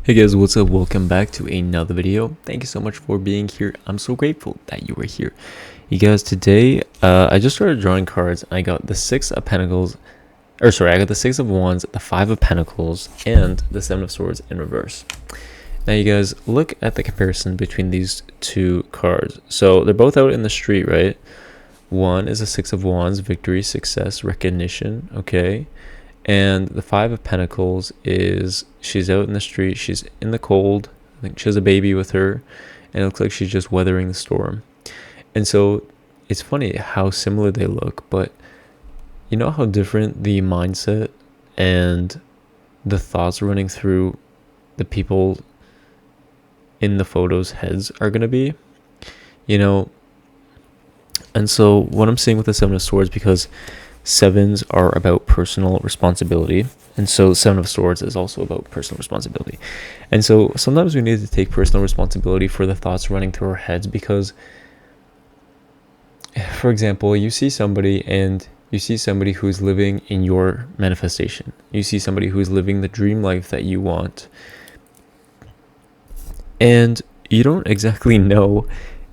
Hey guys, what's up? Welcome back to another video. Thank you so much for being here. I'm so grateful that you were here. You guys, today I just started drawing cards. I got the Six of Pentacles, I got the Six of Wands, the Five of Pentacles, and the Seven of Swords in reverse. Now you guys, look at the comparison between these two cards. So they're both out in the street, right? One is a Six of Wands, victory, success, recognition, okay? And the Five of Pentacles is she's out in the street, she's in the cold, I think she has a baby with her, and it looks like she's just weathering the storm. And so it's funny how similar they look, but you know how different the mindset and the thoughts running through the people in the photos' heads are going to be, you know. And so what I'm seeing with the Seven of Swords, because sevens are about personal responsibility, and so Seven of Swords is also about personal responsibility. And so sometimes we need to take personal responsibility for the thoughts running through our heads, because for example, you see somebody who's living in your manifestation. You see somebody who's living the dream life that you want, and you don't exactly know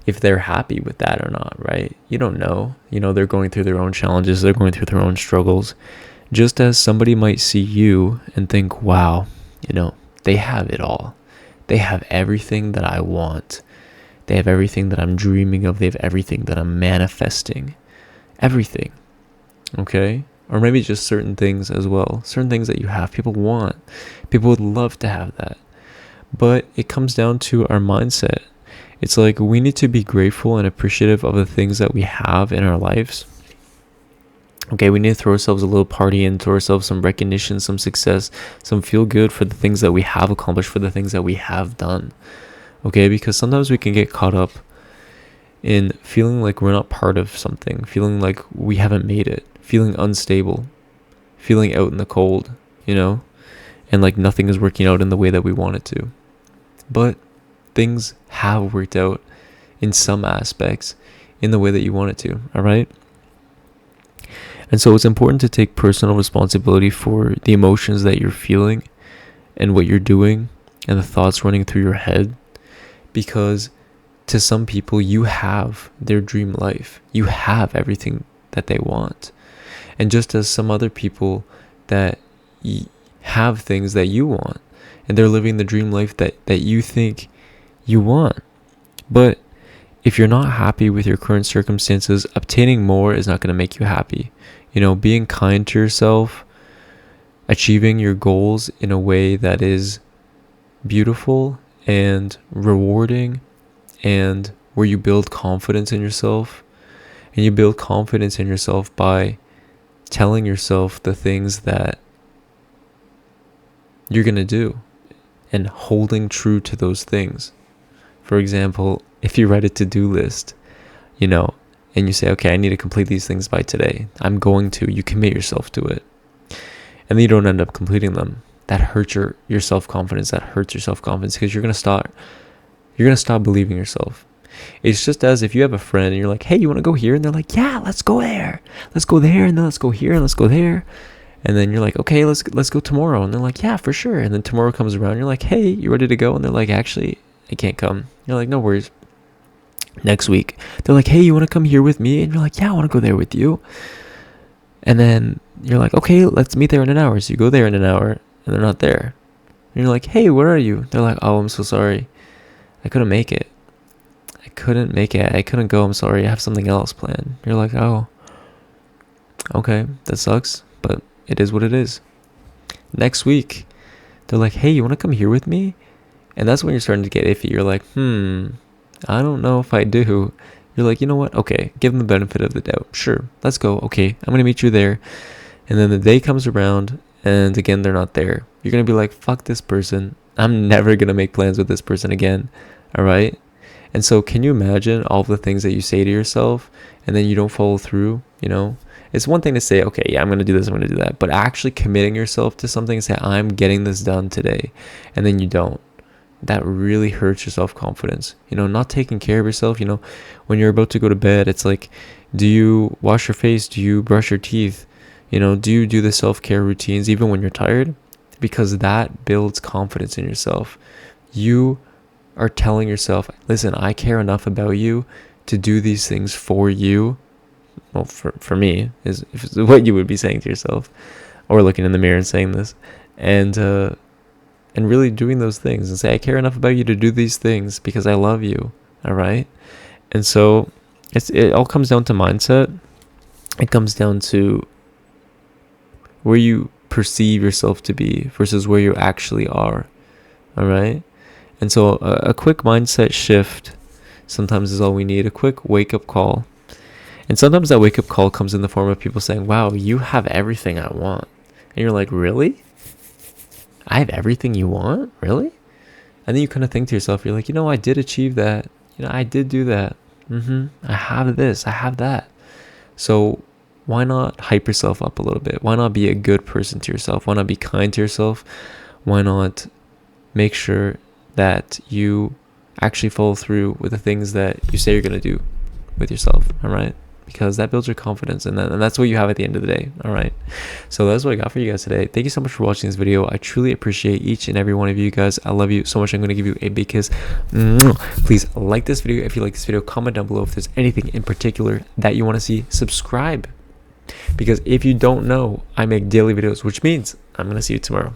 if they're happy with that or not, right? You don't know. You know, they're going through their own challenges, they're going through their own struggles. Just as somebody might see you and think, wow, you know, they have it all. They have everything that I want. They have everything that I'm dreaming of. They have everything that I'm manifesting. Everything. Okay? Or maybe just certain things as well. Certain things that you have, people want. People would love to have that. But it comes down to our mindset. It's like we need to be grateful and appreciative of the things that we have in our lives. Okay, we need to throw ourselves a little party and throw ourselves some recognition, some success, some feel good for the things that we have accomplished, for the things that we have done. Okay, because sometimes we can get caught up in feeling like we're not part of something, feeling like we haven't made it, feeling unstable, feeling out in the cold, you know, and like nothing is working out in the way that we want it to. But things have worked out in some aspects in the way that you want it to, all right? And so it's important to take personal responsibility for the emotions that you're feeling and what you're doing and the thoughts running through your head, because to some people, you have their dream life. You have everything that they want. And just as some other people that have things that you want, and they're living the dream life that you think you want. But if you're not happy with your current circumstances, obtaining more is not going to make you happy. You know, being kind to yourself, achieving your goals in a way that is beautiful and rewarding, and where you build confidence in yourself. And you build confidence in yourself by telling yourself the things that you're going to do and holding true to those things. For example, if you write a to-do list, you know, and you say, okay, I need to complete these things by today. I'm going to. You commit yourself to it. And then you don't end up completing them. That hurts your self-confidence. That hurts your self-confidence, because you're going to stop believing yourself. It's just as if you have a friend and you're like, hey, you want to go here? And they're like, yeah, let's go there. Let's go there, and then let's go here, and let's go there. And then you're like, okay, let's go tomorrow. And they're like, yeah, for sure. And then tomorrow comes around, and you're like, hey, you ready to go? And they're like, actually, I can't come. You're like, no worries. Next week, they're like, hey, you want to come here with me? And you're like, yeah, I want to go there with you. And then you're like, okay, let's meet there in an hour. So you go there in an hour, and they're not there. And you're like, hey, where are you? They're like, oh, I'm so sorry. I couldn't make it. I couldn't go. I'm sorry. I have something else planned. You're like, oh, okay, that sucks, but it is what it is. Next week, they're like, hey, you want to come here with me? And that's when you're starting to get iffy. You're like, I don't know if I do. You're like, you know what? Okay, give them the benefit of the doubt. Sure, let's go. Okay, I'm going to meet you there. And then the day comes around, and again, they're not there. You're going to be like, fuck this person. I'm never going to make plans with this person again. All right? And so can you imagine all of the things that you say to yourself, and then you don't follow through, you know? It's one thing to say, okay, yeah, I'm going to do this, I'm going to do that. But actually committing yourself to something and say, I'm getting this done today. And then you don't. That really hurts your self-confidence. You know, not taking care of yourself. You know, when you're about to go to bed, it's like, do you wash your face? Do you brush your teeth? You know, do you do the self-care routines even when you're tired? because that builds confidence in yourself. You are telling yourself, listen, I care enough about you to do these things for you. Well, for me is what you would be saying to yourself, or looking in the mirror and saying this, and really doing those things and say, I care enough about you to do these things because I love you. All right. And so it all comes down to mindset. It comes down to where you perceive yourself to be versus where you actually are. All right. And so a quick mindset shift sometimes is all we need, a quick wake-up call. And sometimes that wake-up call comes in the form of people saying, wow, you have everything I want. And you're like, really? I have everything you want? Really? And then you kind of think to yourself, you're like, I did achieve that. I did do that. I have this, I have that. So why not hype yourself up a little bit? Why not be a good person to yourself? Why not be kind to yourself? Why not make sure that you actually follow through with the things that you say you're going to do with yourself? All right. Because that builds your confidence, and that's what you have at the end of the day. All right. So that's what I got for you guys today. Thank you so much for watching this video. I truly appreciate each and every one of you guys. I love you so much. I'm going to give you a big kiss. Please like this video. If you like this video, comment down below if there's anything in particular that you want to see. Subscribe, because if you don't know, I make daily videos, which means I'm going to see you tomorrow.